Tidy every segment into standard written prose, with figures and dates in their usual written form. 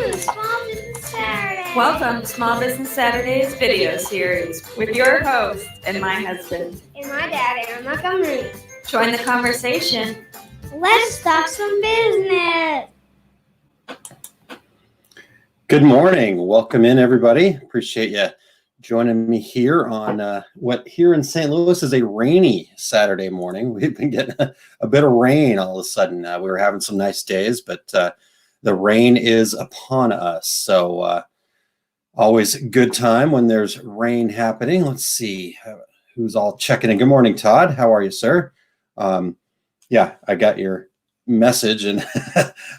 to Small Business Saturday. Welcome to Small Business Saturday's video series with your host and my husband. And my dad, and my family. Join the conversation. Let's talk some business. Good morning. Welcome in, everybody. Appreciate you joining me here on what here in St. Louis is a rainy Saturday morning. We've been getting a bit of rain all of a sudden. We were having some nice days, but the rain is upon us. So always a good time when there's rain happening. Let's see who's all checking in. Good morning, Todd. How are you, sir? Yeah, I got your message and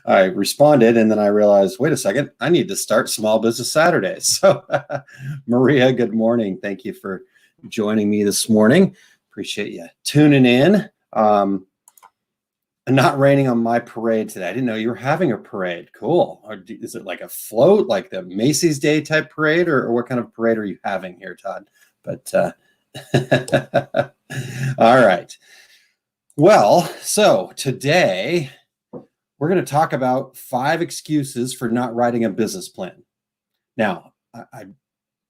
I responded, and then I realized, wait a second, I need to start Small Business Saturday. So Maria, good morning. Thank you for joining me this morning. Appreciate you tuning in. Not raining on my parade today. I didn't know you were having a parade. Cool. Or is it like a float, like the Macy's Day type parade, or what kind of parade are you having here, Todd? But all right. Well, so today we're going to talk about 5 excuses for not writing a business plan. Now, I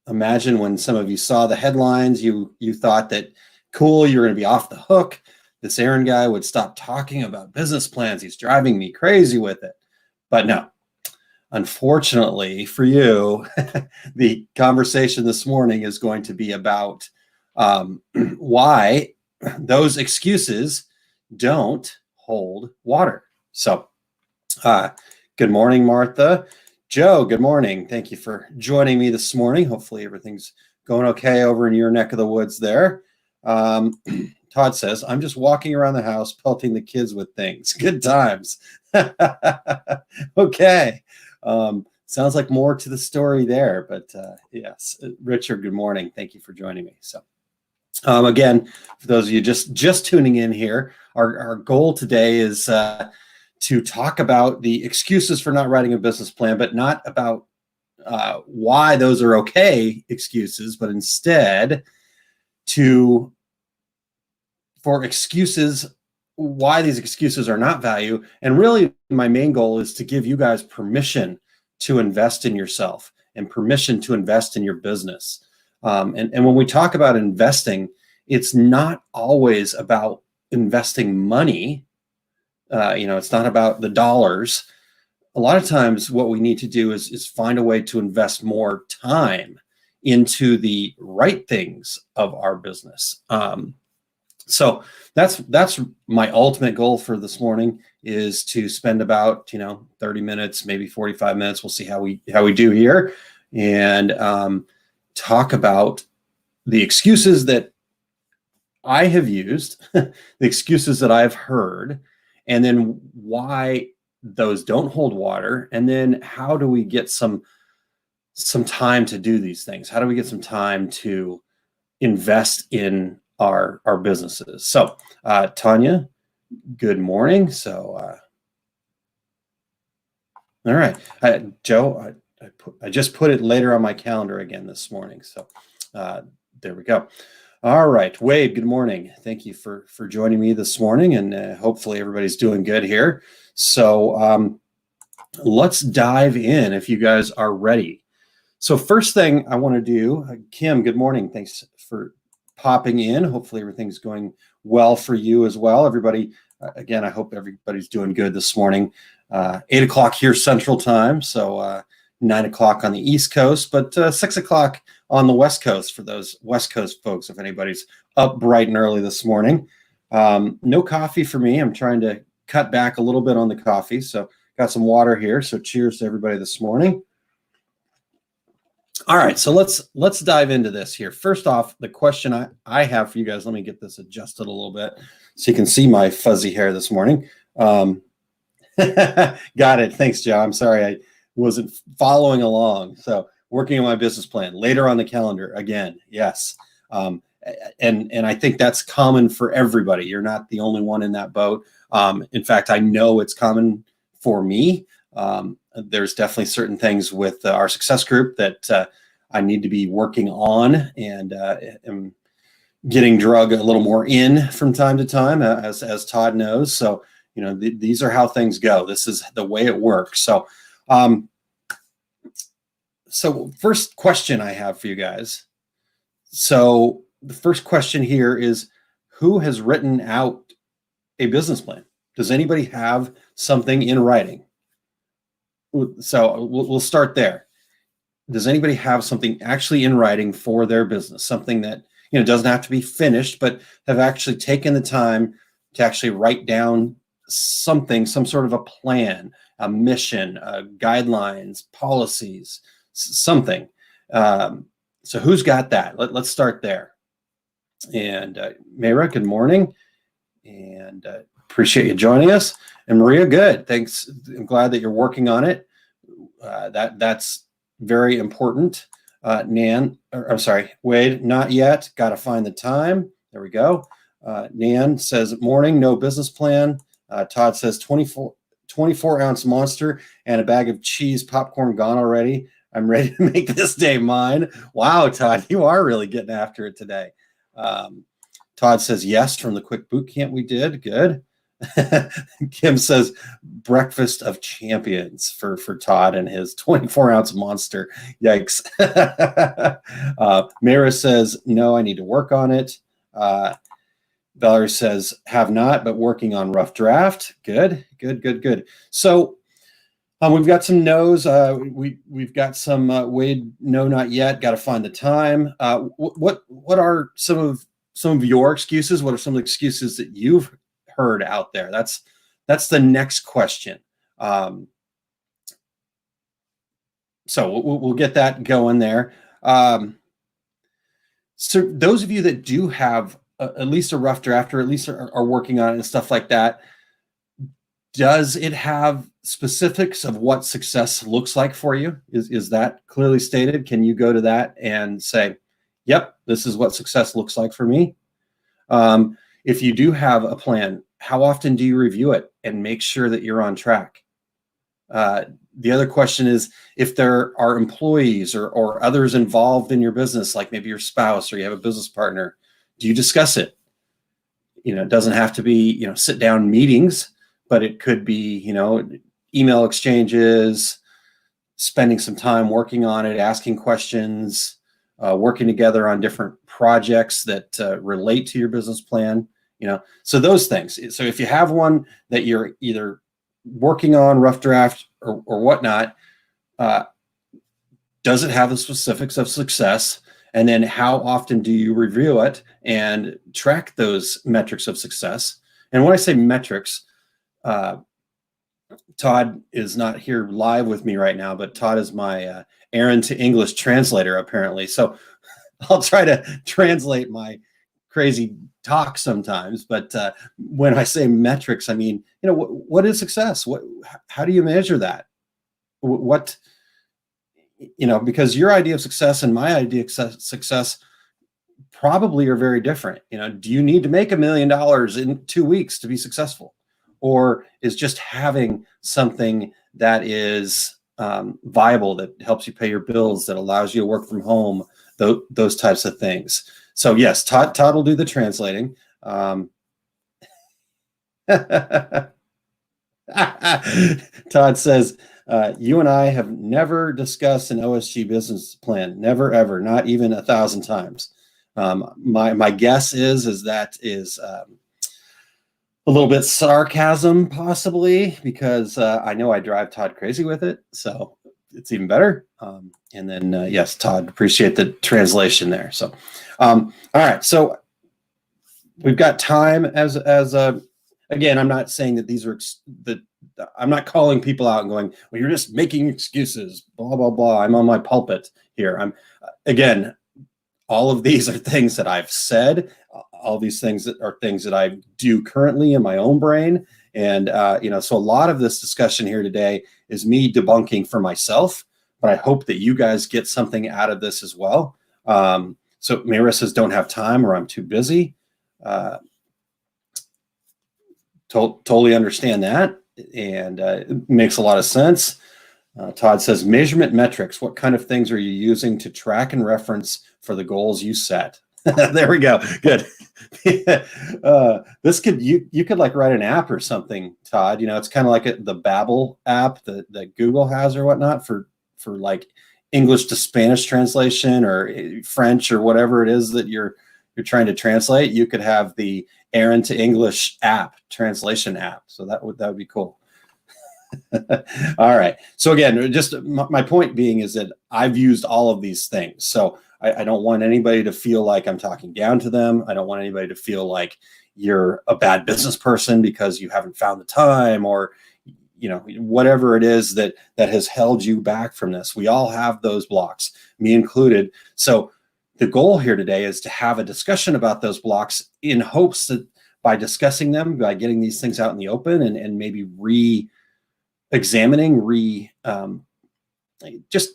imagine when some of you saw the headlines, you thought that, cool, you're going to be off the hook. This Aaron guy would stop talking about business plans. He's driving me crazy with it. But no, unfortunately for you, the conversation this morning is going to be about why those excuses don't hold water. So good morning, Martha. Joe, good morning. Thank you for joining me this morning. Hopefully everything's going okay over in your neck of the woods there. Todd says, I'm just walking around the house pelting the kids with things. Good times. Okay. Sounds like more to the story there, but yes. Richard, good morning. Thank you for joining me. So again, for those of you just tuning in here, our goal today is to talk about the excuses for not writing a business plan, but not about why those are okay excuses, but instead for excuses, why these excuses are not value. And really my main goal is to give you guys permission to invest in yourself and permission to invest in your business. And when we talk about investing, it's not always about investing money. It's not about the dollars. A lot of times what we need to do is find a way to invest more time into the right things of our business. So that's my ultimate goal for this morning, is to spend about 30 minutes, maybe 45 minutes. We'll see how we do here, and talk about the excuses that I have used, the excuses that I've heard, and then why those don't hold water, and then how do we get some time to do these things? How do we get some time to invest in our businesses? So Tanya, good morning. So all right, Joe, I just put it later on my calendar again this morning. So there we go. All right, Wade, good morning. Thank you for joining me this morning, and hopefully everybody's doing good here. So let's dive in if you guys are ready. So first thing I want to do, Kim, good morning. Thanks for popping in. Hopefully everything's going well for you as well. Everybody, again, I hope everybody's doing good this morning. 8 o'clock here Central Time, so 9 o'clock on the East Coast, but 6 o'clock on the West Coast for those West Coast folks, if anybody's up bright and early this morning. No coffee for me. I'm trying to cut back a little bit on the coffee, so got some water here. So cheers to everybody this morning. All right, so let's dive into this here. First off, the question I have for you guys, let me get this adjusted a little bit so you can see my fuzzy hair this morning. Got it. Thanks, Joe. I'm sorry I wasn't following along. So working on my business plan later on the calendar again. Yes. And I think that's common for everybody. You're not the only one in that boat. In fact, I know it's common for me. There's definitely certain things with our success group that I need to be working on, and am getting drug a little more in from time to time, as Todd knows. So, these are how things go. This is the way it works. So So first question I have for you guys. So the first question here is, who has written out a business plan? Does anybody have something in writing? So we'll start there. Does anybody have something actually in writing for their business? Something that, doesn't have to be finished, but have actually taken the time to actually write down something, some sort of a plan, a mission, guidelines, policies, something. So who's got that? Let's start there. And Mayra, good morning. And appreciate you joining us. And Maria, good. Thanks. I'm glad that you're working on it. That's very important. Wade, not yet. Got to find the time. There we go. Nan says, morning, no business plan. Todd says 24-ounce monster and a bag of cheese popcorn gone already. I'm ready to make this day mine. Wow, Todd, you are really getting after it today. Todd says yes from the quick boot camp we did. Good. Kim says breakfast of champions for Todd and his 24-ounce monster. Yikes. Mara says, no, I need to work on it. Valerie says, have not, but working on rough draft. Good. So we've got some no's. We've got some Wade, no, not yet. Got to find the time. What are some of your excuses? What are some of the excuses that you've heard out there? That's the next question. So we'll get that going there. So those of you that do have at least a rough draft, or at least are working on it and stuff like that, does it have specifics of what success looks like for you? Is that clearly stated? Can you go to that and say, yep, this is what success looks like for me? If you do have a plan, how often do you review it and make sure that you're on track? The other question is, if there are employees or others involved in your business, like maybe your spouse or you have a business partner, do you discuss it? It doesn't have to be, sit down meetings, but it could be, email exchanges, spending some time working on it, asking questions, working together on different projects that relate to your business plan. So those things. So if you have one that you're either working on, rough draft or whatnot, does it have the specifics of success? And then how often do you review it and track those metrics of success? And when I say metrics, Todd is not here live with me right now, but Todd is my Aaron to English translator, apparently. So I'll try to translate my crazy talk sometimes. But when I say metrics, I mean, what is success? How do you measure that? Because your idea of success and my idea of success probably are very different. Do you need to make $1 million in 2 weeks to be successful? Or is just having something that is viable, that helps you pay your bills, that allows you to work from home, those types of things. So yes, Todd will do the translating. Todd says, you and I have never discussed an OSG business plan. Never, ever, not even 1,000 times. My guess is that is a little bit sarcasm, possibly, because I know I drive Todd crazy with it, so it's even better. And then yes, Todd, appreciate the translation there. So, all right, so we've got time as again. I'm not saying that these are I'm not calling people out and going, well, you're just making excuses, blah blah blah. I'm on my pulpit here. I'm again. All of these are things that I've said. All these things that are things that I do currently in my own brain. And, so a lot of this discussion here today is me debunking for myself, but I hope that you guys get something out of this as well. So Mira says, don't have time or I'm too busy. Totally understand that. And it makes a lot of sense. Todd says, measurement metrics. What kind of things are you using to track and reference for the goals you set? There we go. Good. This could you could like write an app or something, Todd. It's kind of like the Babbel app that Google has or whatnot for like English to Spanish translation or French or whatever it is that you're trying to translate, you could have the Aaron to English app, translation app. So that would be cool. All right. So again, just my point being is that I've used all of these things. So I don't want anybody to feel like I'm talking down to them. I don't want anybody to feel like you're a bad business person because you haven't found the time, or whatever it is that has held you back from this. We all have those blocks, me included. So the goal here today is to have a discussion about those blocks in hopes that by discussing them, by getting these things out in the open and maybe re-examining, just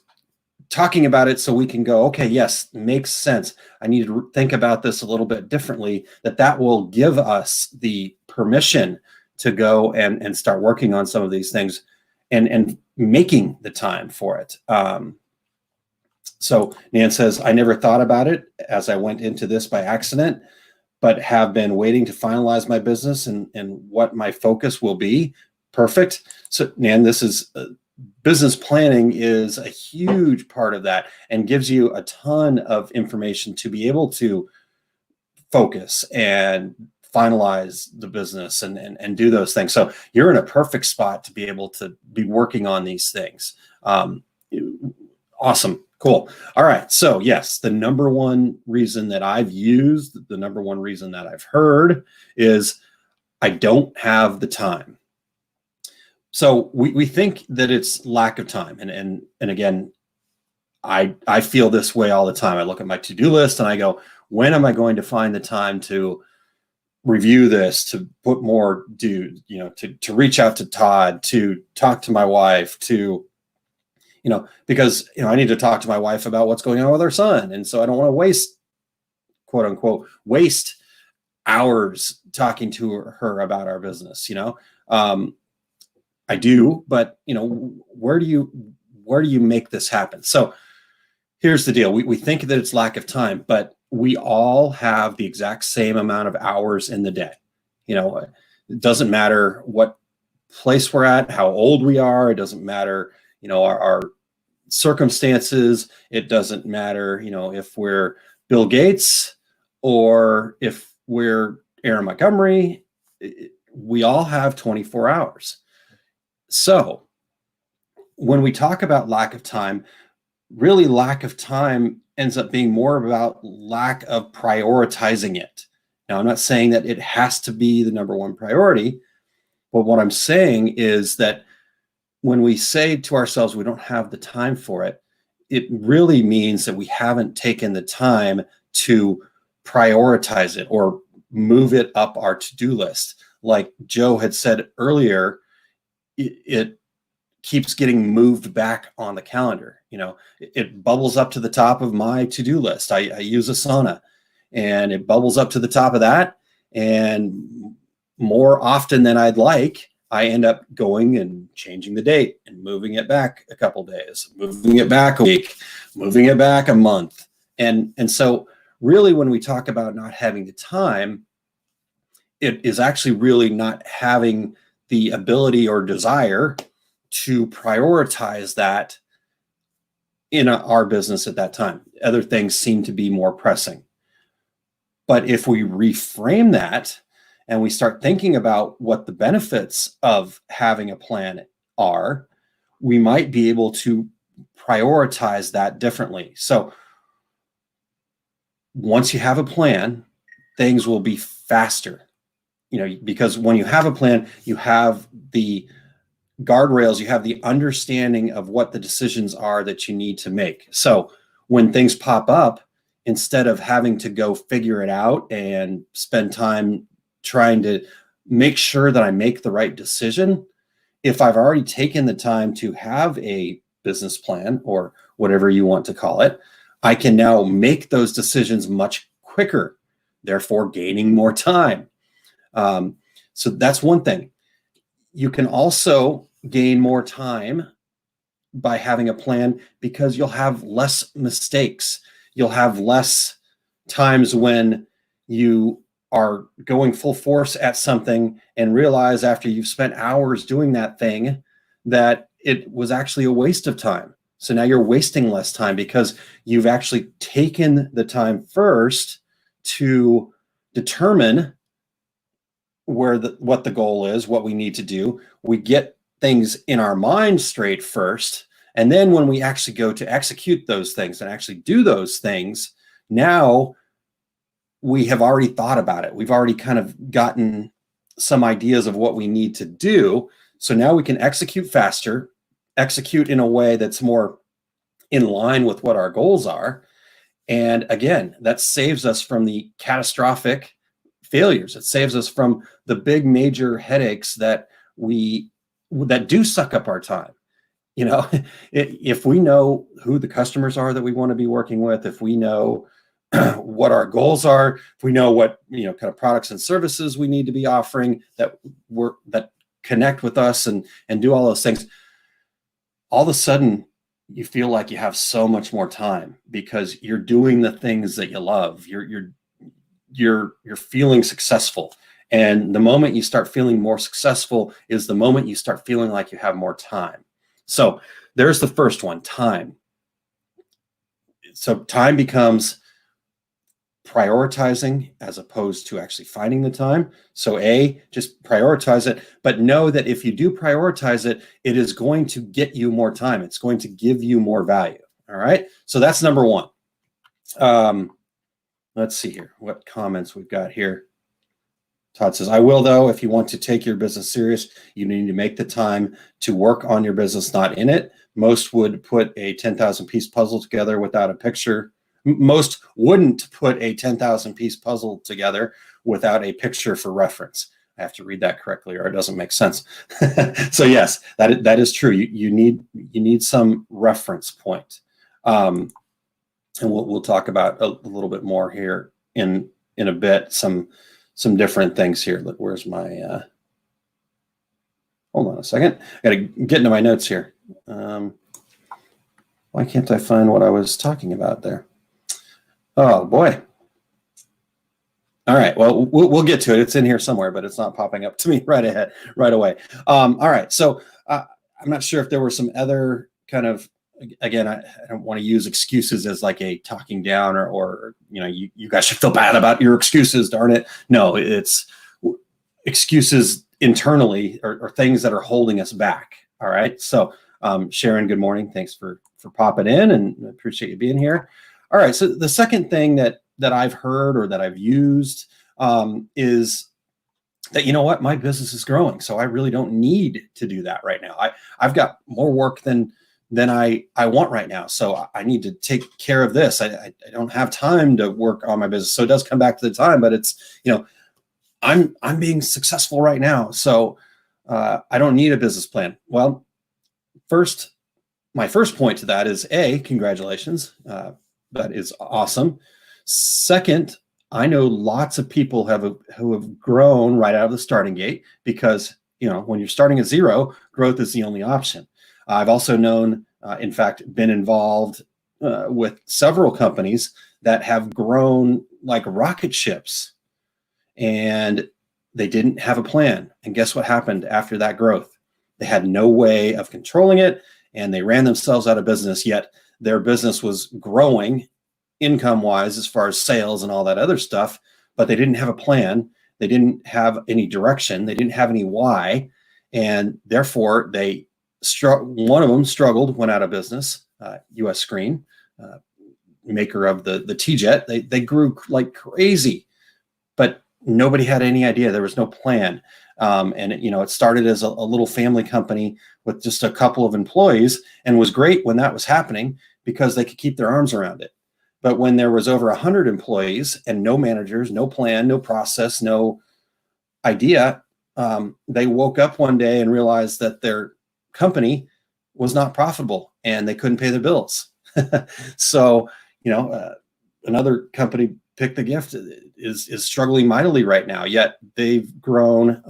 talking about it so we can go, okay, yes, makes sense. I need to think about this a little bit differently, that will give us the permission to go and start working on some of these things and making the time for it. So Nan says, I never thought about it as I went into this by accident, but have been waiting to finalize my business and what my focus will be. Perfect. So Nan, this is business planning is a huge part of that and gives you a ton of information to be able to focus and finalize the business and do those things. So you're in a perfect spot to be able to be working on these things. Awesome. Cool. All right. So yes, the number one reason that I've used, the number one reason that I've heard is I don't have the time. So we think that it's lack of time. And again, I feel this way all the time. I look at my to-do list and I go, when am I going to find the time to review this, to put more to reach out to Todd, to talk to my wife, to, because, I need to talk to my wife about what's going on with our son. And so I don't want to waste, quote unquote, waste hours talking to her about our business, I do, but where do you make this happen? So here's the deal. We think that it's lack of time, but we all have the exact same amount of hours in the day. It doesn't matter what place we're at, how old we are. It doesn't matter, our circumstances. It doesn't matter, if we're Bill Gates or if we're Aaron Montgomery. We all have 24 hours. So when we talk about lack of time, really lack of time ends up being more about lack of prioritizing it. Now, I'm not saying that it has to be the number one priority, but what I'm saying is that when we say to ourselves, we don't have the time for it, it really means that we haven't taken the time to prioritize it or move it up our to-do list. Like Joe had said earlier, it keeps getting moved back on the calendar. It bubbles up to the top of my to-do list. I use Asana and it bubbles up to the top of that. And more often than I'd like, I end up going and changing the date and moving it back a couple days, moving it back a week, moving it back a month. And so really when we talk about not having the time, it is actually really not having the ability or desire to prioritize that in our business at that time. Other things seem to be more pressing. But if we reframe that and we start thinking about what the benefits of having a plan are, we might be able to prioritize that differently. So once you have a plan, things will be faster. Because when you have a plan, you have the guardrails, you have the understanding of what the decisions are that you need to make. So when things pop up, instead of having to go figure it out and spend time trying to make sure that I make the right decision, if I've already taken the time to have a business plan or whatever you want to call it, I can now make those decisions much quicker, therefore gaining more time. So that's one thing. You can also gain more time by having a plan because you'll have less mistakes. You'll have less times when you are going full force at something and realize after you've spent hours doing that thing that it was actually a waste of time. So now you're wasting less time because you've actually taken the time first to determine what the goal is, what we need to do. We get things in our mind straight first. And then when we actually go to execute those things and actually do those things, now we have already thought about it. We've already kind of gotten some ideas of what we need to do. So now we can execute faster, execute in a way that's more in line with what our goals are. And again, that saves us from the catastrophic failures. It saves us from the big major headaches that do suck up our time. You know, if we know who the customers are that we want to be working with, if we know what our goals are, if we know what, kind of products and services we need to be offering that connect with us and do all those things, all of a sudden you feel like you have so much more time because you're doing the things that you love. You're feeling successful. And the moment you start feeling more successful is the moment you start feeling like you have more time. So there's the first one, time. So time becomes prioritizing as opposed to actually finding the time. So just prioritize it, but know that if you do prioritize it, it is going to get you more time. It's going to give you more value. All right. So that's number one. Let's see here what comments we've got here. Todd says, I will, though, if you want to take your business serious, you need to make the time to work on your business, not in it. Most would put a 10,000 piece puzzle together without a picture. Most wouldn't put a 10,000 piece puzzle together without a picture for reference. I have to read that correctly or it doesn't make sense. So yes, that is true. You need some reference point. And we'll talk about a little bit more here in a bit, some different things here. Look, where's my, hold on a second. I got to get into my notes here. Why can't I find what I was talking about there? Oh boy. All right. Well, we'll get to it. It's in here somewhere, but it's not popping up to me right away. All right. So I'm not sure if there were some other kind of, again, I don't want to use excuses as like a talking down or you guys should feel bad about your excuses, darn it. No, it's excuses internally or things that are holding us back. All right. So Sharon, good morning. Thanks for popping in and I appreciate you being here. All right. So the second thing that I've heard or that I've used is that, you know what, my business is growing. So I really don't need to do that right now. I've got more work than I want right now. So I need to take care of this. I don't have time to work on my business. So it does come back to the time, but it's, I'm being successful right now. So I don't need a business plan. Well, my first point to that is congratulations. That is awesome. Second, I know lots of people who have grown right out of the starting gate because, when you're starting at zero, growth is the only option. I've also known, in fact, been involved with several companies that have grown like rocket ships and they didn't have a plan. And guess what happened after that growth? They had no way of controlling it and they ran themselves out of business, yet their business was growing income-wise as far as sales and all that other stuff, but they didn't have a plan. They didn't have any direction. They didn't have any why. And therefore, one of them struggled, went out of business, US Screen, maker of the T-Jet. They grew like crazy, but nobody had any idea. There was no plan. And it started as a little family company with just a couple of employees and was great when that was happening because they could keep their arms around it. But when there was over 100 employees and no managers, no plan, no process, no idea, they woke up one day and realized that their company was not profitable and they couldn't pay their bills. So, another company, Pick the Gift, is struggling mightily right now, yet they've grown.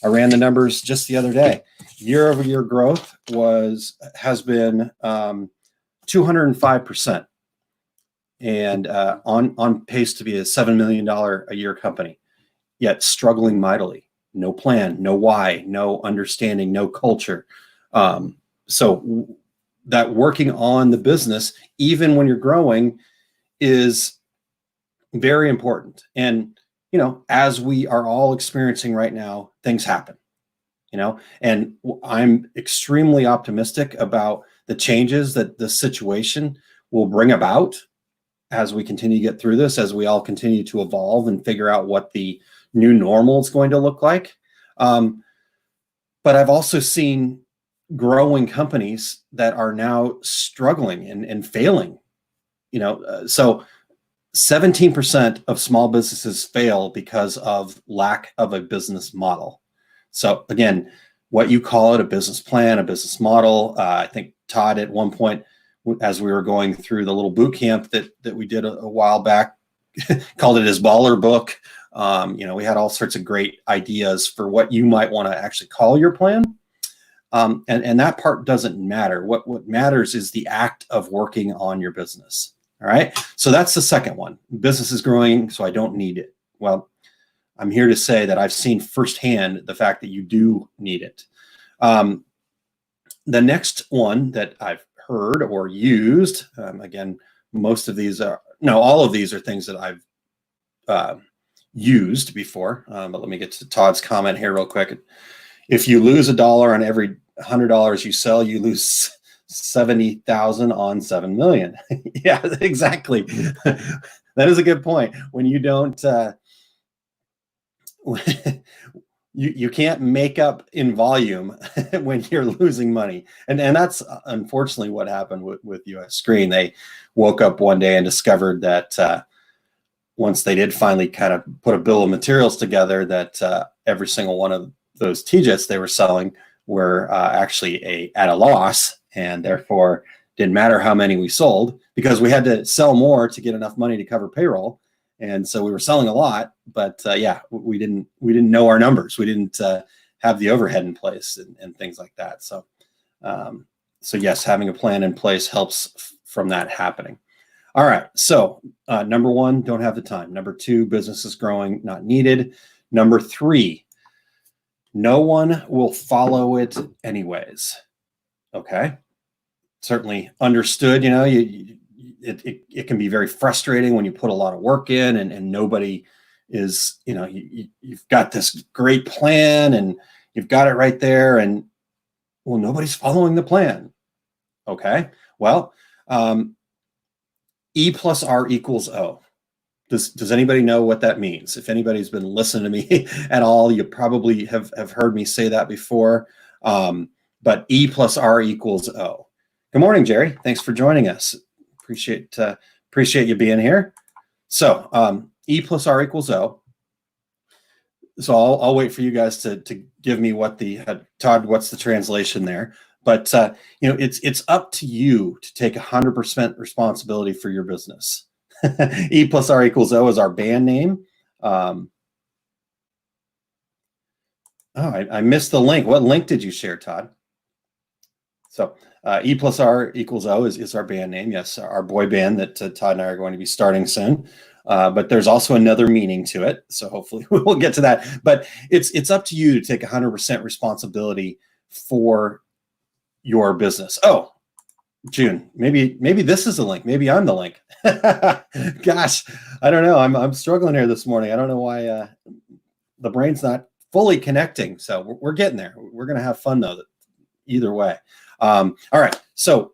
I ran the numbers just the other day. Year-over-year growth has been 205%. And on pace to be a $7 million a year company, yet struggling mightily. No plan, no why, no understanding, no culture. So that working on the business, even when you're growing, is very important. And, as we are all experiencing right now, things happen, and I'm extremely optimistic about the changes that the situation will bring about as we continue to get through this, as we all continue to evolve and figure out what the new normal is going to look like. But I've also seen growing companies that are now struggling and failing. So 17% of small businesses fail because of lack of a business model. So again, what you call it, a business plan, a business model. I think Todd at one point, as we were going through the little boot camp that we did a while back, called it his baller book. We had all sorts of great ideas for what you might want to actually call your plan. And that part doesn't matter. What matters is the act of working on your business. All right. So that's the second one. Business is growing, so I don't need it. Well, I'm here to say that I've seen firsthand the fact that you do need it. The next one that I've heard or used, again, all of these are things that I've used before. But let me get to Todd's comment here real quick. If you lose $1 on every $100 you sell, you lose 70,000 on 7 million. Yeah, exactly. That is a good point. When you don't, you can't make up in volume when you're losing money. And that's unfortunately what happened with US Screen. They woke up one day and discovered that once they did finally kind of put a bill of materials together, that every single one of those TJets they were selling were actually at a loss, and therefore didn't matter how many we sold because we had to sell more to get enough money to cover payroll. And so we were selling a lot, but we didn't know our numbers. We didn't have the overhead in place and things like that. So yes, having a plan in place helps from that happening. All right. So number one, don't have the time. Number two, business is growing, not needed. Number three, no one will follow it anyways. Okay. Certainly understood. It can be very frustrating when you put a lot of work in and nobody is, you've got this great plan and you've got it right there and nobody's following the plan. Okay. Well, E plus R equals O. Does anybody know what that means? If anybody's been listening to me at all, you probably have heard me say that before. But E plus R equals O. Good morning, Jerry. Thanks for joining us. Appreciate you being here. So E plus R equals O. So I'll wait for you guys to give me what Todd, what's the translation there? But it's up to you to take 100% responsibility for your business. E plus R equals O is our band name. I missed the link. What link did you share, Todd? So E plus R equals O is our band name. Yes, our boy band that Todd and I are going to be starting soon. But there's also another meaning to it. So hopefully we'll get to that. But it's up to you to take 100% responsibility for your business. Oh, June, maybe this is the link. Maybe I'm the link. Gosh, I don't know. I'm struggling here this morning. I don't know why the brain's not fully connecting. So we're getting there. We're going to have fun though, either way. All right. So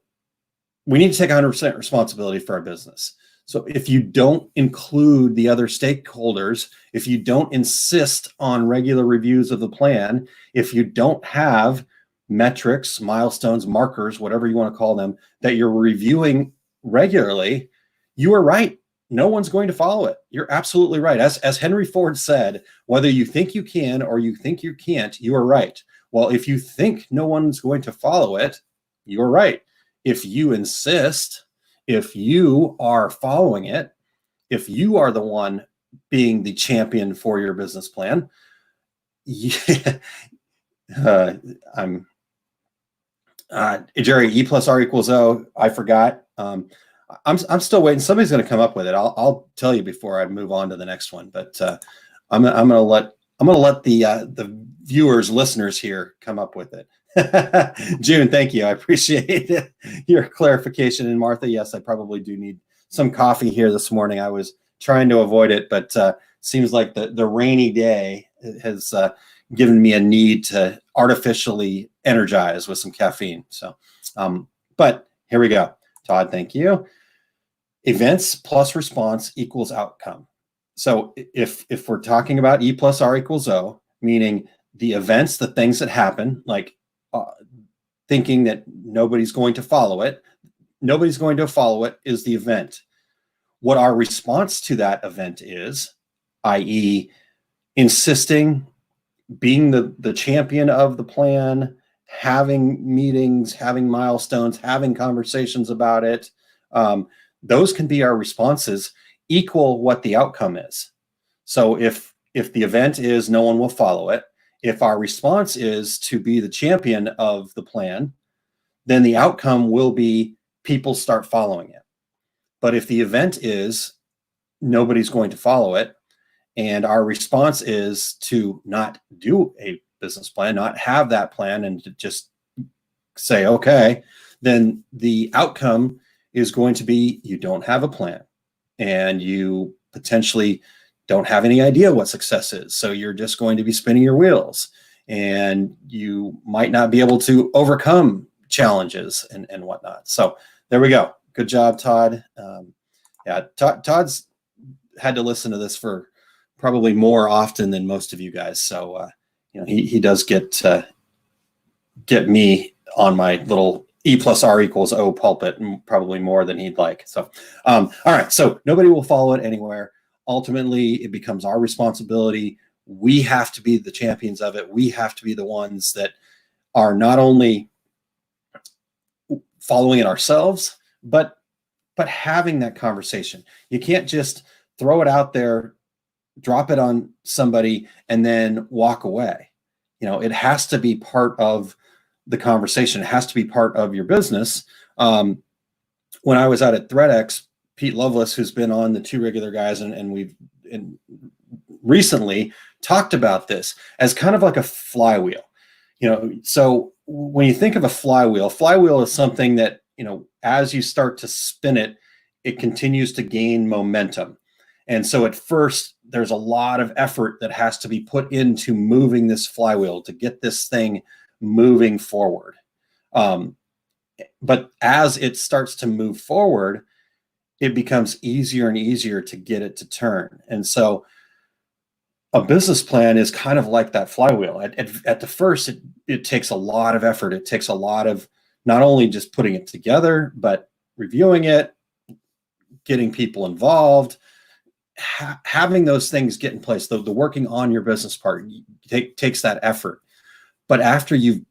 we need to take 100% responsibility for our business. So if you don't include the other stakeholders, if you don't insist on regular reviews of the plan, if you don't have metrics, milestones, markers, whatever you want to call them, that you're reviewing regularly, you are right. No one's going to follow it. You're absolutely right. As Henry Ford said, whether you think you can or you think you can't, you are right. Well, if you think no one's going to follow it, you're right. If you insist, if you are following it, if you are the one being the champion for your business plan, Jerry, E plus R equals O. I forgot. I'm still waiting. Somebody's going to come up with it. I'll tell you before I move on to the next one. But I'm going to let the viewers, listeners here come up with it. June, thank you. I appreciate your clarification. And Martha, yes, I probably do need some coffee here this morning. I was trying to avoid it, but seems like the rainy day has given me a need to artificially energize with some caffeine. So, but here we go. Todd, thank you. Events plus response equals outcome. So if we're talking about E plus R equals O, meaning the events, the things that happen, like thinking that nobody's going to follow it is the event. What our response to that event is, i.e., insisting, being the champion of the plan, having meetings, having milestones, having conversations about it, those can be our responses, equal what the outcome is. So if the event is no one will follow it, if our response is to be the champion of the plan, then the outcome will be people start following it. But if the event is nobody's going to follow it, and our response is to not do a business plan, not have that plan, and to just say, okay, then the outcome is going to be you don't have a plan and you potentially don't have any idea what success is. So you're just going to be spinning your wheels and you might not be able to overcome challenges and whatnot. So there we go. Good job, Todd. Todd's had to listen to this for probably more often than most of you guys. So, he does get me on my little E plus R equals O pulpit, and probably more than he'd like. So, all right. So nobody will follow it anywhere. Ultimately, it becomes our responsibility. We have to be the champions of it. We have to be the ones that are not only following it ourselves, but having that conversation. You can't just throw it out there, drop it on somebody, and then walk away. It has to be part of the conversation. It has to be part of your business. When I was out at ThreadX, Pete Lovelace, who's been on the Two Regular Guys, and we've recently talked about this as kind of like a flywheel. So when you think of a flywheel is something that, as you start to spin it, it continues to gain momentum. And so at first, there's a lot of effort that has to be put into moving this flywheel to get this thing moving forward. But as it starts to move forward, it becomes easier and easier to get it to turn. And so a business plan is kind of like that flywheel. At the first, it takes a lot of effort. It takes a lot of not only just putting it together, but reviewing it, getting people involved, having those things get in place. The working on your business part takes that effort. But after you've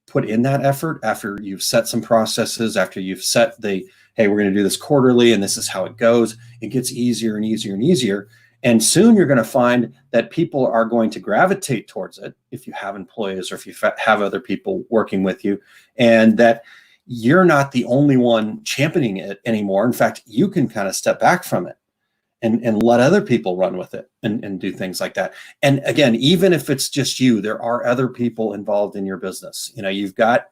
put in that effort, after you've set some processes, after you've set hey, we're going to do this quarterly and this is how it goes, it gets easier and easier and easier. And soon you're going to find that people are going to gravitate towards it if you have employees or if you have other people working with you, and that you're not the only one championing it anymore. In fact, you can kind of step back from it and let other people run with it and do things like that. And again, even if it's just you, there are other people involved in your business. You've got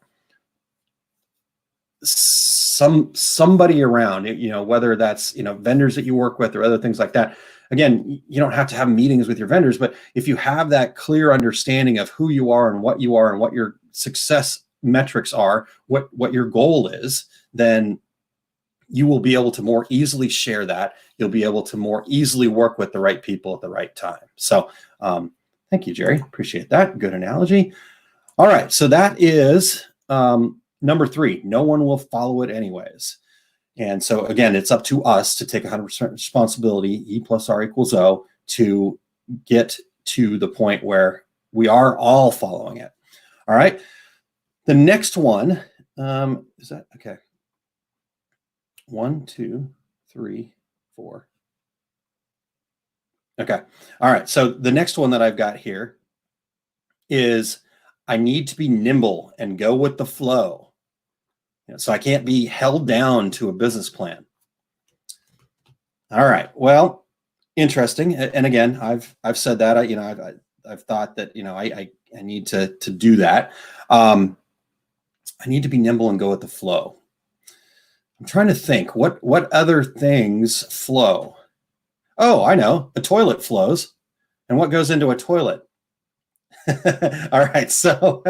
somebody around, whether that's, vendors that you work with or other things like that. Again, you don't have to have meetings with your vendors, but if you have that clear understanding of who you are and what your success metrics are, what your goal is, then you will be able to more easily share that. You'll be able to more easily work with the right people at the right time. So thank you, Jerry. Appreciate that. Good analogy. All right. So that is number 3. No one will follow it anyways. And so again, it's up to us to take 100% responsibility, E plus R equals O, to get to the point where we are all following it. All right. The next one, is that okay? 1, 2, 3, 4. Okay. All right. So the next one that I've got here is I need to be nimble and go with the flow. So I can't be held down to a business plan. All right. Well, interesting. And again, I've said that, I've thought that, I need to do that. I need to be nimble and go with the flow. I'm trying to think what other things flow. Oh, I know. A toilet flows. And what goes into a toilet? All right. So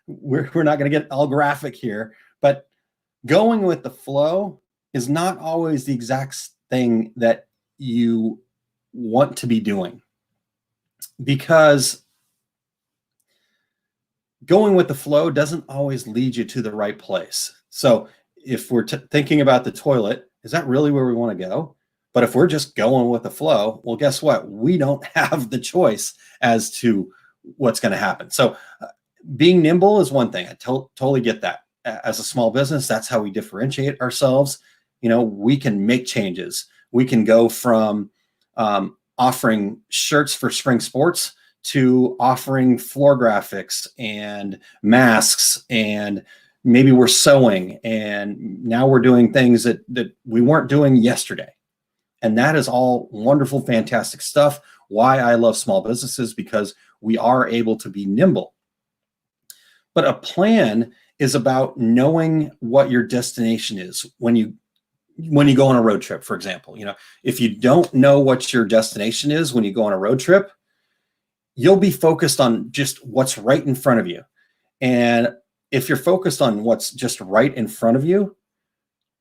we're not going to get all graphic here, but going with the flow is not always the exact thing that you want to be doing, because going with the flow doesn't always lead you to the right place. So if we're thinking about the toilet, is that really where we want to go? But if we're just going with the flow, well, guess what? We don't have the choice as to what's going to happen. So being nimble is one thing. I totally get that. As a small business, that's how we differentiate ourselves. You know, we can make changes. We can go from offering shirts for spring sports to offering floor graphics and masks, and maybe we're sewing, and now we're doing things that we weren't doing yesterday. And that is all wonderful, fantastic stuff. Why I love small businesses, because we are able to be nimble. But a plan is about knowing what your destination is when you go on a road trip, for example. You know, if you don't know what your destination is when you go on a road trip, you'll be focused on just what's right in front of you. And if you're focused on what's just right in front of you,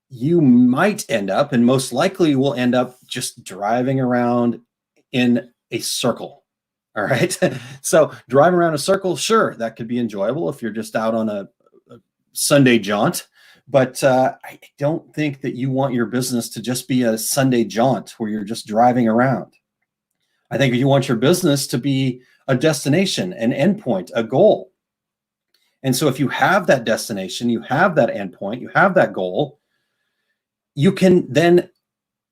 you might end up, and most likely will end up, just driving around in a circle. All right. So driving around a circle, sure, that could be enjoyable if you're just out on a Sunday jaunt. But I don't think that you want your business to just be a Sunday jaunt where you're just driving around. I think you want your business to be a destination, an endpoint, a goal. And so if you have that destination, you have that endpoint, you have that goal, you can then,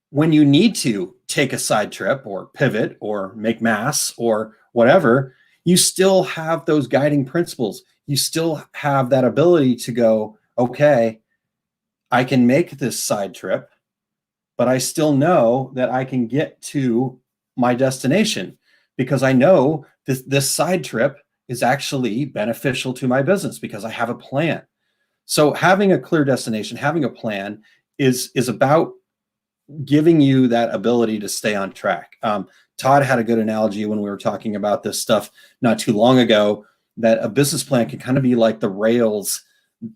when you need to take a side trip or pivot or make mass or whatever, you still have those guiding principles. You still have that ability to go, okay, I can make this side trip, but I still know that I can get to my destination, because I know this side trip is actually beneficial to my business because I have a plan. So having a clear destination, having a plan is about giving you that ability to stay on track. Todd had a good analogy when we were talking about this stuff not too long ago, that a business plan can kind of be like the rails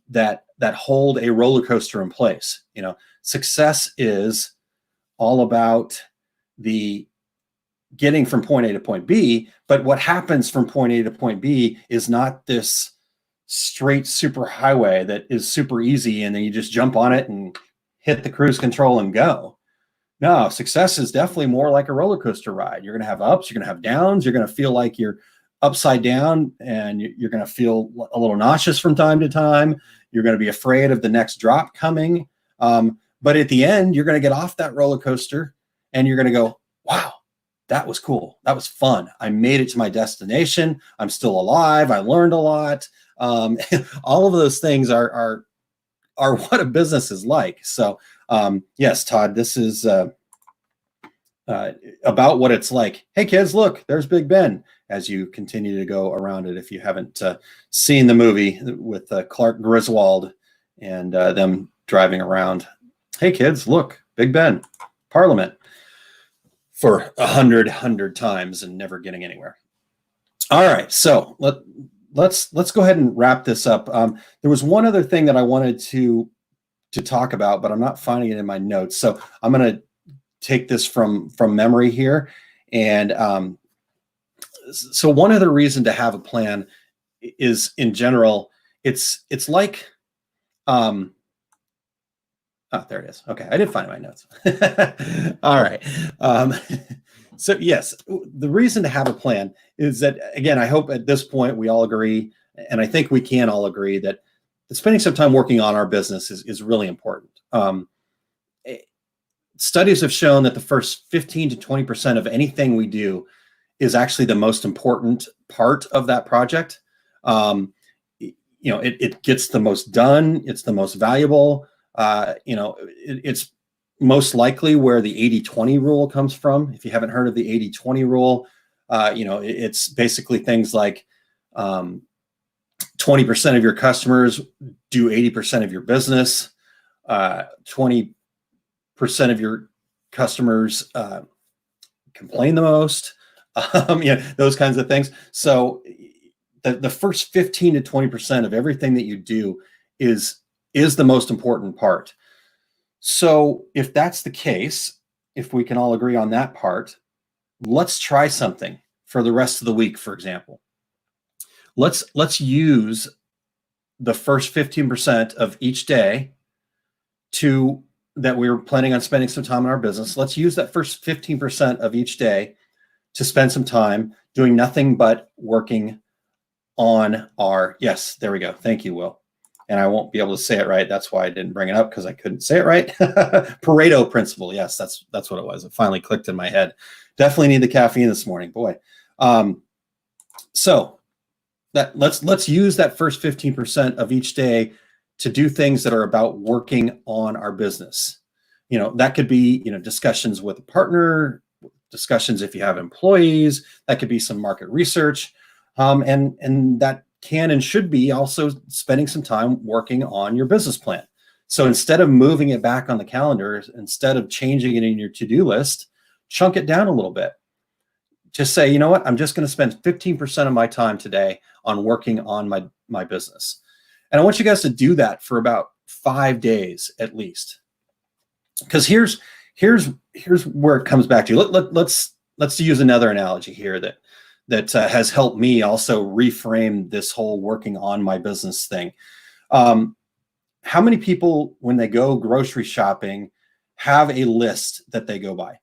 that hold a roller coaster in place. You know, success is all about the getting from point A to point B, but what happens from point A to point B is not this straight super highway that is super easy and then you just jump on it and hit the cruise control and go. No, success is definitely more like a roller coaster ride. You're going to have ups, you're going to have downs, you're going to feel like you're upside down, and you're going to feel a little nauseous from time to time. You're going to be afraid of the next drop coming. But at the end, you're going to get off that roller coaster and you're going to go, wow, that was cool. That was fun. I made it to my destination. I'm still alive. I learned a lot. All of those things are what a business is like. So yes, Todd, this is about what it's like. Hey kids, look, there's Big Ben, as you continue to go around it. If you haven't seen the movie with Clark Griswold and them driving around. Hey kids, look, Big Ben, Parliament, for 100 times and never getting anywhere. All right, so let's go ahead and wrap this up. There was one other thing that I wanted to talk about, but I'm not finding it in my notes. So I'm going to take this from memory here. And so one other reason to have a plan is, in general, it's like, oh, there it is. Okay, I did find my notes. All right. So yes, the reason to have a plan is that, again, I hope at this point we all agree, and I think we can all agree, that spending some time working on our business is really important. Studies have shown that the first 15 to 20% of anything we do is actually the most important part of that project. You know, it gets the most done. It's the most valuable. You know, it's most likely where the 80-20 rule comes from. If you haven't heard of the 80-20 rule, you know, it's basically things like 20% of your customers do 80% of your business. 20% of your customers complain the most. Those kinds of things. So the first 15 to 20% of everything that you do is the most important part. So if that's the case, if we can all agree on that part, let's try something for the rest of the week, for example. Let's use the first 15% of each day that we were planning on spending some time in our business. Let's use that first 15% of each day to spend some time doing nothing but working on yes, there we go. Thank you, Will. And I won't be able to say it right. That's why I didn't bring it up, because I couldn't say it right. Pareto principle. Yes, that's what it was. It finally clicked in my head. Definitely need the caffeine this morning, boy. So let's use that first 15% of each day to do things that are about working on our business. That could be, discussions with a partner, discussions if you have employees, that could be some market research. And that can and should be also spending some time working on your business plan. So instead of moving it back on the calendar, instead of changing it in your to-do list, chunk it down a little bit. Just say, you know what, I'm just going to spend 15% of my time today on working on my business. And I want you guys to do that for about 5 days at least. Because here's where it comes back to. Let's use another analogy here that has helped me also reframe this whole working on my business thing. How many people, when they go grocery shopping, have a list that they go by?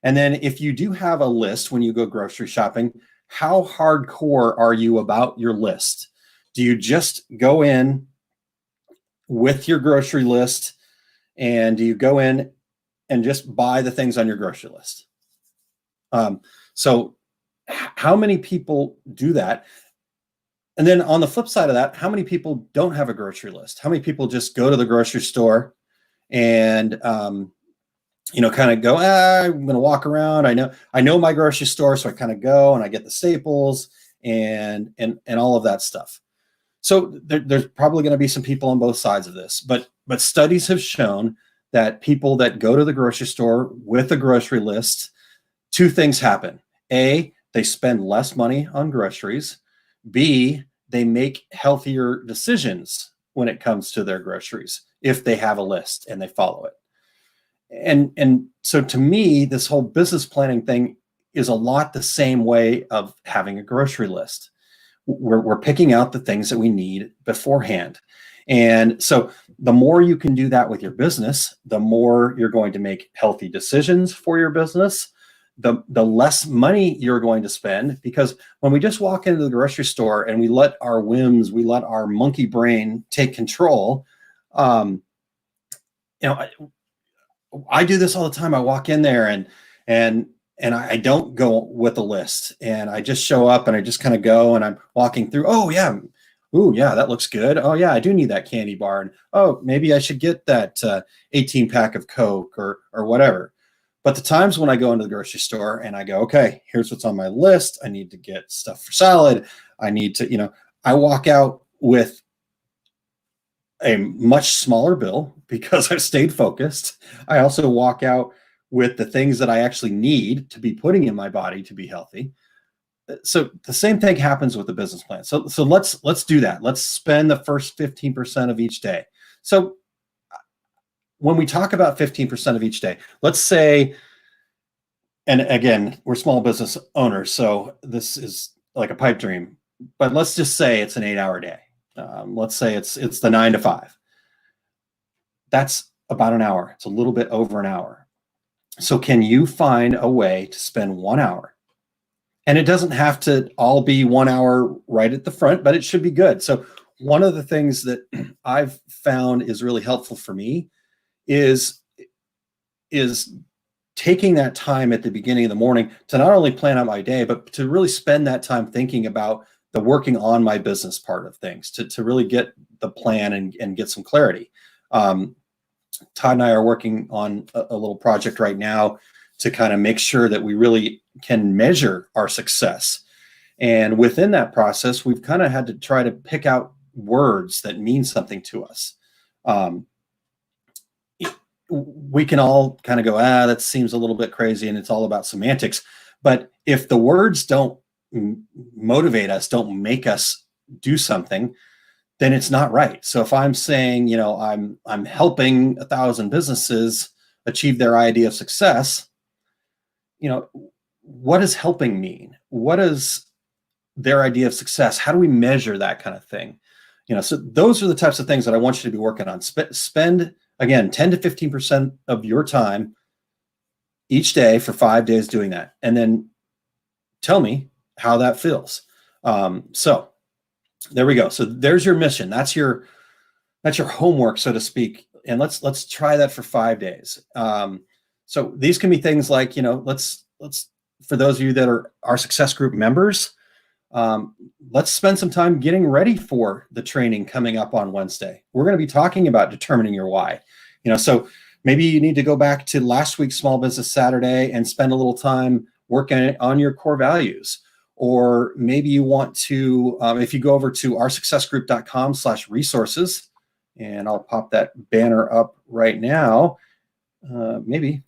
And then if you do have a list when you go grocery shopping, how hardcore are you about your list? Do you just go in with your grocery list, and do you go in and just buy the things on your grocery list? So how many people do that? And then on the flip side of that, how many people don't have a grocery list? How many people just go to the grocery store and kind of go, I'm going to walk around. I know my grocery store, so I kind of go and I get the staples and all of that stuff. So there's probably going to be some people on both sides of this, but studies have shown that people that go to the grocery store with a grocery list, two things happen. A, they spend less money on groceries. B, they make healthier decisions when it comes to their groceries if they have a list and they follow it. And so to me, this whole business planning thing is a lot the same way of having a grocery list. We're picking out the things that we need beforehand. And so the more you can do that with your business, the more you're going to make healthy decisions for your business, the less money you're going to spend. Because when we just walk into the grocery store and we let our whims, we let our monkey brain take control, I do this all the time. I walk in there and I don't go with a list, and I just show up and I just kind of go, and I'm walking through. Oh yeah. Ooh, yeah, that looks good. Oh yeah, I do need that candy bar. And oh, maybe I should get that 18 pack of Coke or whatever. But the times when I go into the grocery store and I go, okay, here's what's on my list. I need to get stuff for salad. I need to, I walk out with a much smaller bill because I've stayed focused. I also walk out with the things that I actually need to be putting in my body to be healthy. So the same thing happens with the business plan. So let's do that. Let's spend the first 15% of each day. So when we talk about 15% of each day, let's say, and again, we're small business owners, so this is like a pipe dream, but let's just say it's an 8-hour day. Let's say it's the 9 to 5. That's about an hour. It's a little bit over an hour. So can you find a way to spend 1 hour? And it doesn't have to all be 1 hour right at the front, but it should be good. So one of the things that I've found is really helpful for me is taking that time at the beginning of the morning to not only plan out my day, but to really spend that time thinking about the working on my business part of things, to really get the plan and get some clarity. Todd and I are working on a little project right now to kind of make sure that we really can measure our success. And within that process, we've kind of had to try to pick out words that mean something to us. We can all kind of go, that seems a little bit crazy, and it's all about semantics. But if the words don't motivate us, don't make us do something, then it's not right. So if I'm saying, I'm helping 1,000 businesses achieve their idea of success, what does helping mean? What is their idea of success? How do we measure that kind of thing? So those are the types of things that I want you to be working on. Spend, again, 10 to 15% of your time each day for 5 days doing that. And then tell me how that feels. So there we go. So there's your mission. That's your homework, so to speak. And let's try that for 5 days. So these can be things like, let's for those of you that are our success group members, let's spend some time getting ready for the training coming up on Wednesday. We're going to be talking about determining your why. So maybe you need to go back to last week's Small Business Saturday and spend a little time working on your core values. Or maybe you want to, if you go over to oursuccessgroup.com/resources, and I'll pop that banner up right now. Maybe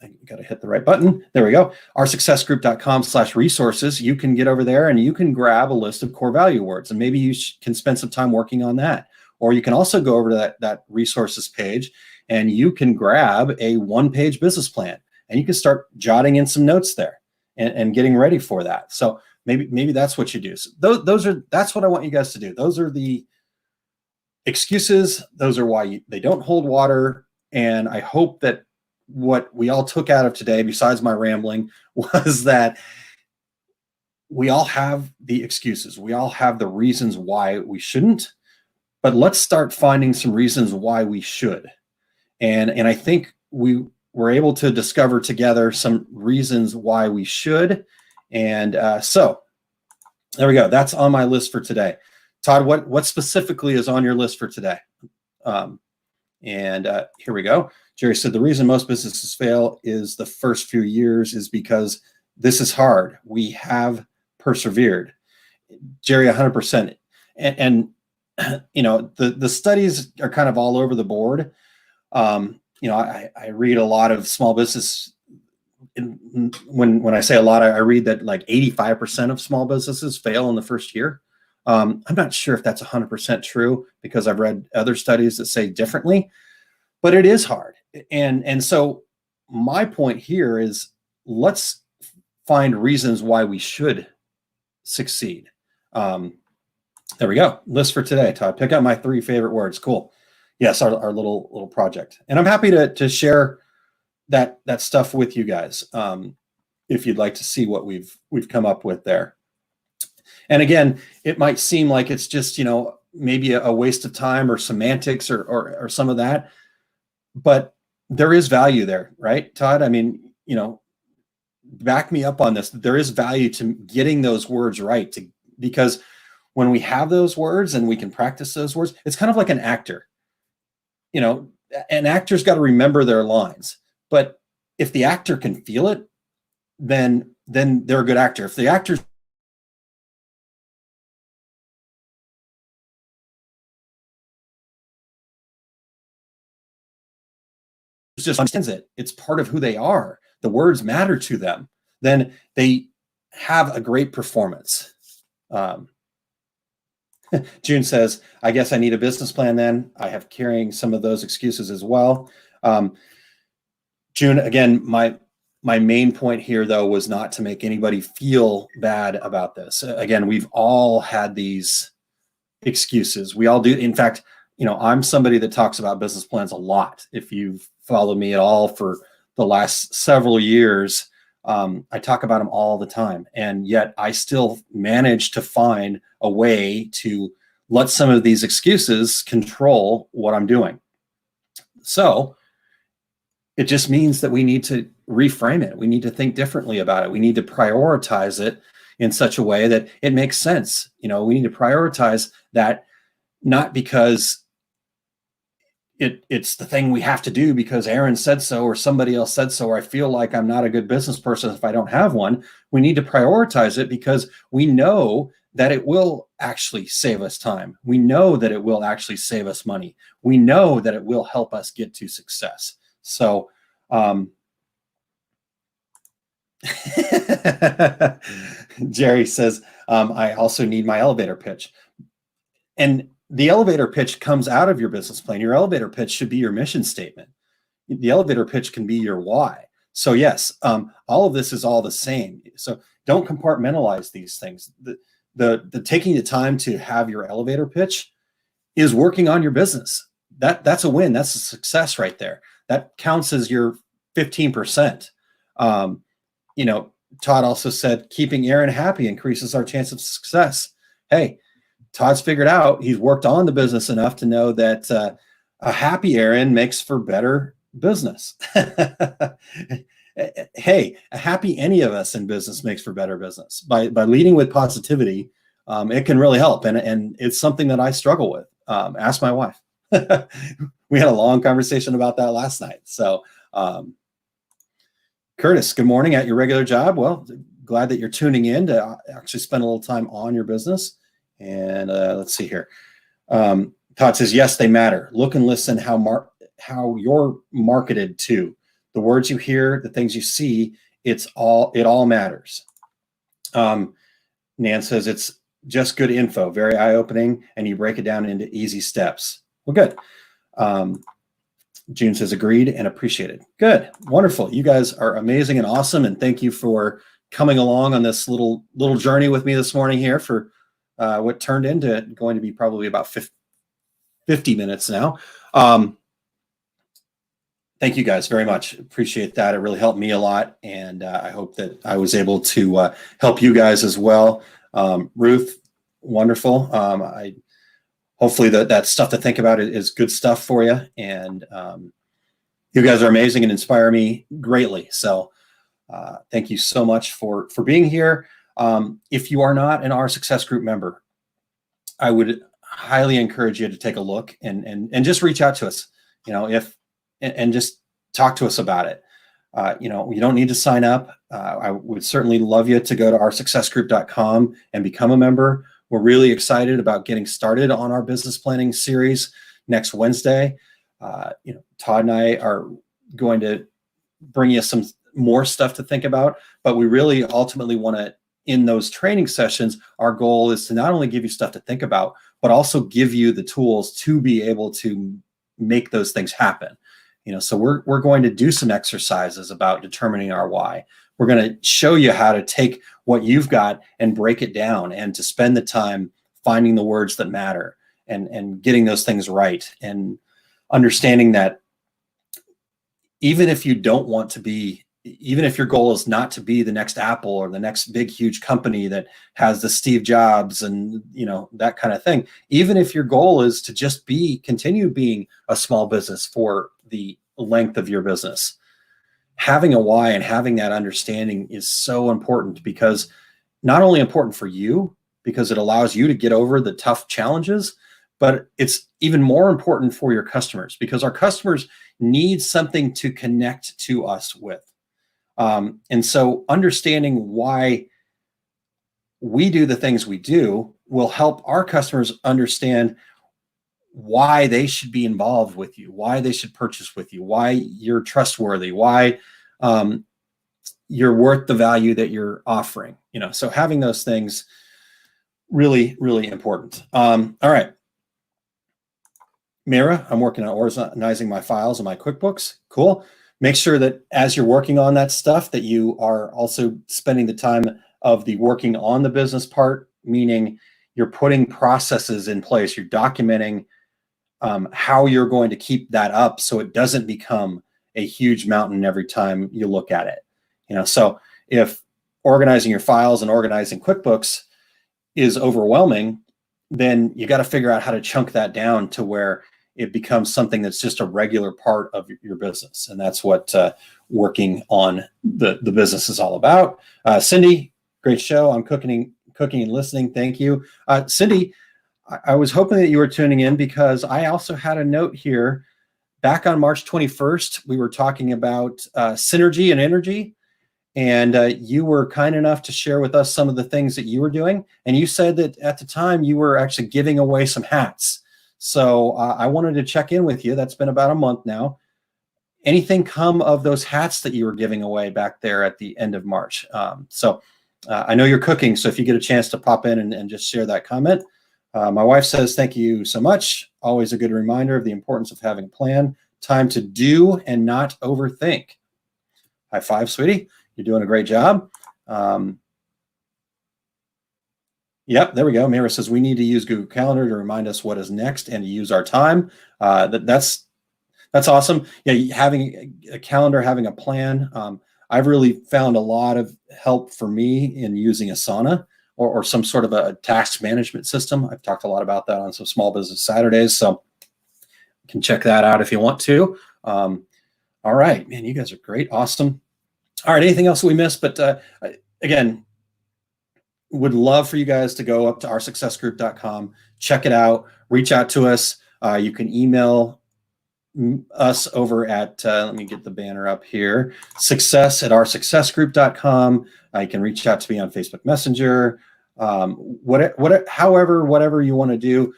I got to hit the right button. There we go. oursuccessgroup.com/resources. You can get over there and you can grab a list of core value words, and maybe you can spend some time working on that. Or you can also go over to that resources page and you can grab a 1-page business plan, and you can start jotting in some notes there and getting ready for that. So maybe that's what you do. So that's what I want you guys to do. Those are the excuses. Those are why they don't hold water. And I hope that what we all took out of today, besides my rambling, was that we all have the excuses. We all have the reasons why we shouldn't, but let's start finding some reasons why we should. And I think we were able to discover together some reasons why we should. And so there we go. That's on my list for today. Todd, what specifically is on your list for today? Here we go. Jerry said, the reason most businesses fail is the first few years is because this is hard. We have persevered. Jerry, 100%. And the studies are kind of all over the board. I read a lot of small business. When I say a lot, I read that like 85% of small businesses fail in the first year. I'm not sure if that's 100% true, because I've read other studies that say differently, but it is hard. And so my point here is, let's find reasons why we should succeed. There we go. List for today, Todd. Pick out my 3 favorite words. Cool. Yes, our little project. And I'm happy to share that stuff with you guys, if you'd like to see what we've come up with there. And again, it might seem like it's just, maybe a waste of time or semantics or some of that, but there is value there, right, Todd? I mean, back me up on this. There is value to getting those words right, because when we have those words and we can practice those words, it's kind of like an actor. An actor's got to remember their lines, but if the actor can feel it, then they're a good actor. If the actor just understands it, it's part of who they are, the words matter to them, then they have a great performance. June says, I guess I need a business plan then. I have carrying some of those excuses as well. June, again, my main point here, though, was not to make anybody feel bad about this. Again, we've all had these excuses. We all do. In fact, I'm somebody that talks about business plans a lot. If you've followed me at all for the last several years, I talk about them all the time. And yet I still manage to find a way to let some of these excuses control what I'm doing. So it just means that we need to reframe it. We need to think differently about it. We need to prioritize it in such a way that it makes sense. We need to prioritize that, not because it's the thing we have to do because Aaron said so, or somebody else said so, or I feel like I'm not a good business person if I don't have one. We need to prioritize it because we know that it will actually save us time. We know that it will actually save us money. We know that it will help us get to success. So, Jerry says, I also need my elevator pitch. And the elevator pitch comes out of your business plan. Your elevator pitch should be your mission statement. The elevator pitch can be your why. So yes, all of this is all the same. So don't compartmentalize these things. The taking the time to have your elevator pitch is working on your business. That's a win. That's a success right there. That counts as your 15%. Todd also said keeping Aaron happy increases our chance of success. Hey, Todd's figured out, he's worked on the business enough to know that a happy Aaron makes for better business. Hey, a happy any of us in business makes for better business. By leading with positivity, it can really help. And it's something that I struggle with. Ask my wife. We had a long conversation about that last night. So, Curtis, good morning at your regular job. Well, glad that you're tuning in to actually spend a little time on your business. And let's see here. Todd says, yes, they matter. Look and listen how you're marketed to. The words you hear, the things you see, it all matters. Nan says, it's just good info, very eye-opening, and you break it down into easy steps. Well, good. June says, agreed and appreciated. Good. Wonderful. You guys are amazing and awesome. And thank you for coming along on this little journey with me this morning here for what turned into going to be probably about 50 minutes now. Thank you guys very much. Appreciate that. It really helped me a lot. And I hope that I was able to help you guys as well. Ruth, wonderful. Hopefully that stuff to think about is good stuff for you. And you guys are amazing and inspire me greatly. So thank you so much for being here. If you are not an R Success Group member, I would highly encourage you to take a look and just reach out to us, and just talk to us about it. You don't need to sign up. I would certainly love you to go to rsuccessgroup.com and become a member. We're really excited about getting started on our business planning series next Wednesday. Todd and I are going to bring you some more stuff to think about, but we really ultimately want to, in those training sessions, our goal is to not only give you stuff to think about, but also give you the tools to be able to make those things happen. So we're going to do some exercises about determining our why. We're going to show you how to take what you've got and break it down, and to spend the time finding the words that matter and getting those things right, and understanding that even if you don't want to be, even if your goal is not to be the next Apple or the next big, huge company that has the Steve Jobs and, that kind of thing, even if your goal is to just continue being a small business for the length of your business, having a why and having that understanding is so important, because not only important for you, because it allows you to get over the tough challenges, but it's even more important for your customers, because our customers need something to connect to us with. And so understanding why we do the things we do will help our customers understand why they should be involved with you, why they should purchase with you, why you're trustworthy, why you're worth the value that you're offering. So having those things, really, really important. All right. Mira, I'm working on organizing my files in my QuickBooks. Cool. Make sure that as you're working on that stuff, that you are also spending the time of the working on the business part, meaning you're putting processes in place, you're documenting how you're going to keep that up so it doesn't become a huge mountain every time you look at it. So if organizing your files and organizing QuickBooks is overwhelming, then you got to figure out how to chunk that down to where it becomes something that's just a regular part of your business. And that's what working on the business is all about. Cindy, great show. I'm cooking and listening. Thank you. Cindy, I was hoping that you were tuning in, because I also had a note here back on March 21st, we were talking about synergy and energy. And you were kind enough to share with us some of the things that you were doing. And you said that at the time you were actually giving away some hats. So I wanted to check in with you. That's been about a month now. Anything come of those hats that you were giving away back there at the end of March? I know you're cooking, so if you get a chance to pop in and just share that comment. My wife says, thank you so much. Always a good reminder of the importance of having a plan. Time to do and not overthink. High five, sweetie. You're doing a great job. Yep, there we go. Mira says we need to use Google Calendar to remind us what is next and to use our time. That's awesome. Yeah, having a calendar, having a plan. I've really found a lot of help for me in using Asana or some sort of a task management system. I've talked a lot about that on some Small Business Saturdays, so you can check that out if you want to. All right, man, you guys are great. Awesome. All right, anything else we missed? But again, would love for you guys to go up to oursuccessgroup.com, check it out, reach out to us. You can email us over at, let me get the banner up here, success@oursuccessgroup.com. You can reach out to me on Facebook Messenger, whatever you want to do.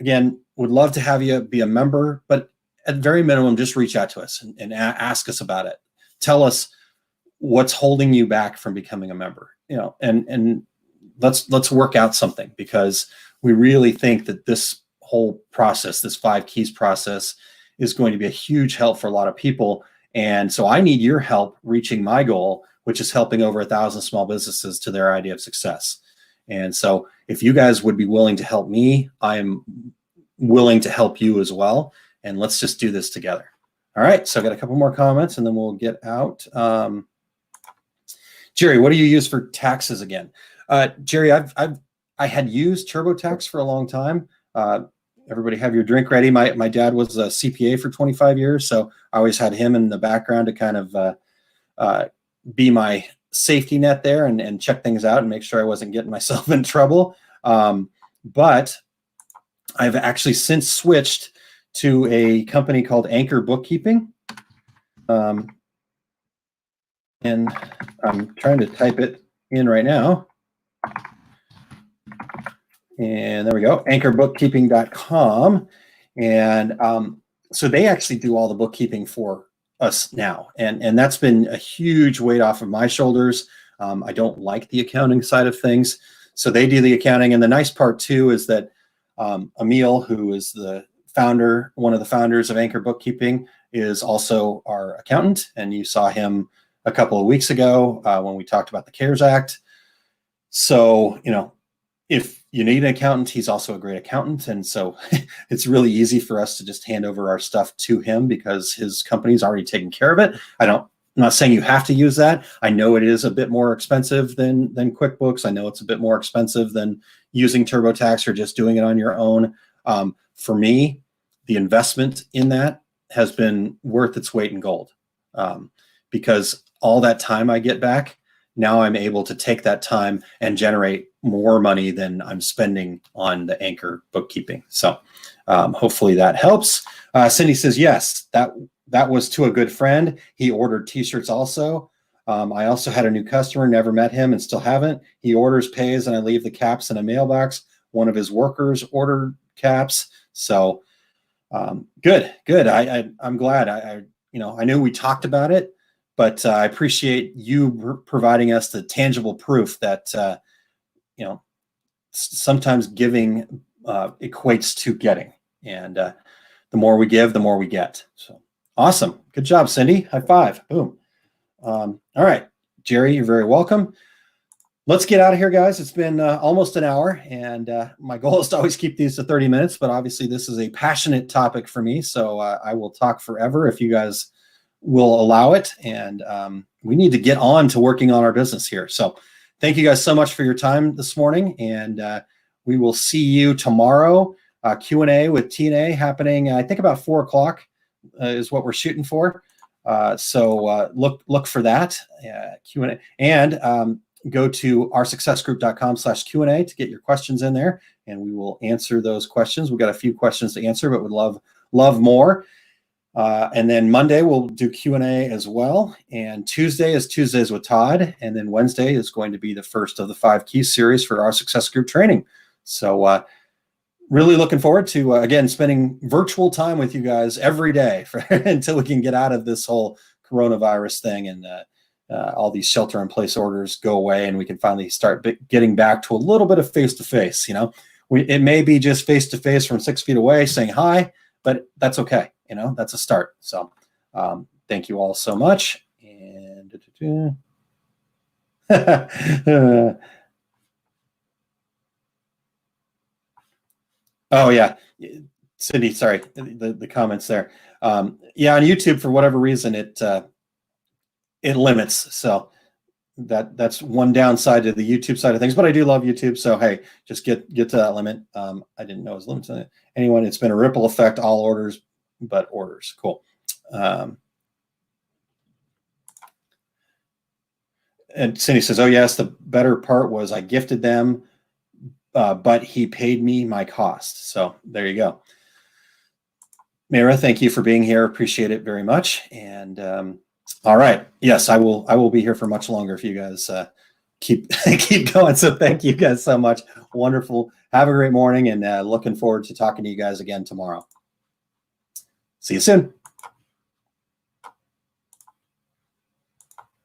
Again, would love to have you be a member, but at very minimum, just reach out to us and ask us about it. Tell us what's holding you back from becoming a member, and let's work out something, because we really think that this whole process, this 5 keys process, is going to be a huge help for a lot of people. And so I need your help reaching my goal, which is helping over 1,000 small businesses to their idea of success. And so if you guys would be willing to help me, I am willing to help you as well. And let's just do this together. All right, so I've got a couple more comments and then we'll get out. Jerry, what do you use for taxes again? Jerry, I had used TurboTax for a long time. Everybody have your drink ready. My dad was a CPA for 25 years, so I always had him in the background to kind of be my safety net there and check things out and make sure I wasn't getting myself in trouble. But I've actually since switched to a company called Anchor Bookkeeping. And I'm trying to type it in right now. And there we go, anchorbookkeeping.com. And so they actually do all the bookkeeping for us now. And that's been a huge weight off of my shoulders. I don't like the accounting side of things. So they do the accounting. And the nice part too is that Emil, who is one of the founders of Anchor Bookkeeping, is also our accountant. And you saw him a couple of weeks ago when we talked about the CARES Act. So, if you need an accountant, he's also a great accountant. And so it's really easy for us to just hand over our stuff to him because his company's already taken care of it. I'm not saying you have to use that. I know it is a bit more expensive than QuickBooks. I know it's a bit more expensive than using TurboTax or just doing it on your own. For me, the investment in that has been worth its weight in gold, because all that time I get back, now I'm able to take that time and generate more money than I'm spending on the Anchor Bookkeeping. So hopefully that helps. Cindy says, yes, that was to a good friend. He ordered t-shirts also. I also had a new customer, never met him and still haven't. He orders, pays, and I leave the caps in a mailbox. One of his workers ordered caps. So good. I'm glad. I knew we talked about it, but I appreciate you providing us the tangible proof that, sometimes giving equates to getting. And the more we give, the more we get. So awesome. Good job, Cindy. High five. Boom. All right, Jerry, you're very welcome. Let's get out of here, guys. It's been almost an hour, and my goal is to always keep these to 30 minutes, but obviously this is a passionate topic for me, so I will talk forever if you guys will allow it, and we need to get on to working on our business here. So thank you guys so much for your time this morning, and we will see you tomorrow. Q&A with Tina happening, I think about 4 o'clock is what we're shooting for. So look for that Q&A, and go to oursuccessgroup.com/Q&A to get your questions in there, and we will answer those questions. We've got a few questions to answer, but would love more. And then Monday we'll do Q&A as well. And Tuesday is Tuesdays with Todd. And then Wednesday is going to be the first of the 5 key series for our success group training. So really looking forward to, again, spending virtual time with you guys every day until we can get out of this whole coronavirus thing and all these shelter in place orders go away and we can finally start getting back to a little bit of face-to-face. It may be just face-to-face from 6 feet away saying hi, but that's okay. That's a start. So thank you all so much. And oh yeah, Cindy, sorry, the comments there. Yeah, on YouTube, for whatever reason, it limits. So that's one downside to the YouTube side of things, but I do love YouTube. So, hey, just get to that limit. I didn't know it was limited on it. Anyone, it's been a ripple effect, all orders, but orders. Cool. And Cindy says, oh yes, the better part was I gifted them, but he paid me my cost. So there you go. Mira, thank you for being here. Appreciate it very much. And all right. Yes, I will be here for much longer if you guys keep going. So thank you guys so much. Wonderful. Have a great morning and looking forward to talking to you guys again tomorrow. See you soon.